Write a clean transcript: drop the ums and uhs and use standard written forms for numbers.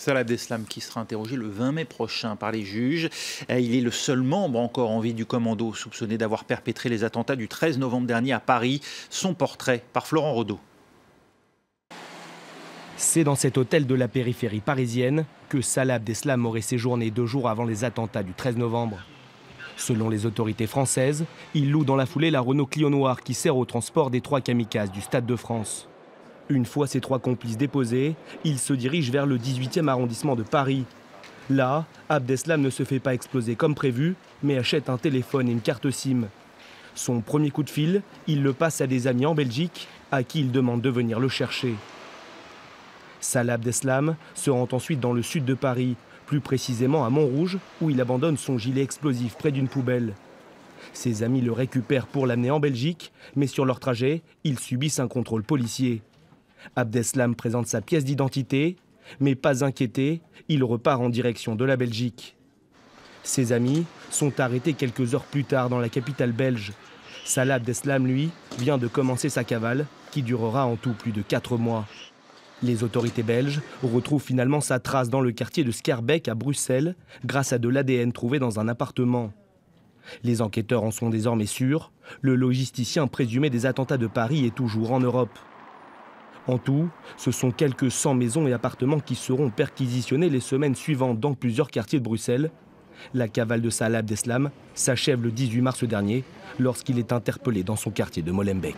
Salah Abdeslam qui sera interrogé le 20 mai prochain par les juges. Il est le seul membre encore en vie du commando soupçonné d'avoir perpétré les attentats du 13 novembre dernier à Paris. Son portrait par Florent Rodeau. C'est dans cet hôtel de la périphérie parisienne que Salah Abdeslam aurait séjourné 2 jours avant les attentats du 13 novembre. Selon les autorités françaises, il loue dans la foulée la Renault Clio noire qui sert au transport des 3 kamikazes du Stade de France. Une fois ces 3 complices déposés, il se dirige vers le 18e arrondissement de Paris. Là, Abdeslam ne se fait pas exploser comme prévu, mais achète un téléphone et une carte SIM. Son premier coup de fil, il le passe à des amis en Belgique, à qui il demande de venir le chercher. Salah Abdeslam se rend ensuite dans le sud de Paris, plus précisément à Montrouge, où il abandonne son gilet explosif près d'une poubelle. Ses amis le récupèrent pour l'amener en Belgique, mais sur leur trajet, ils subissent un contrôle policier. Abdeslam présente sa pièce d'identité, mais pas inquiété, il repart en direction de la Belgique. Ses amis sont arrêtés quelques heures plus tard dans la capitale belge. Salah Abdeslam, lui, vient de commencer sa cavale, qui durera en tout plus de 4 mois. Les autorités belges retrouvent finalement sa trace dans le quartier de Schaerbeek à Bruxelles, grâce à de l'ADN trouvé dans un appartement. Les enquêteurs en sont désormais sûrs, le logisticien présumé des attentats de Paris est toujours en Europe. En tout, ce sont quelques 100 maisons et appartements qui seront perquisitionnés les semaines suivantes dans plusieurs quartiers de Bruxelles. La cavale de Salah Abdeslam s'achève le 18 mars dernier, lorsqu'il est interpellé dans son quartier de Molenbeek.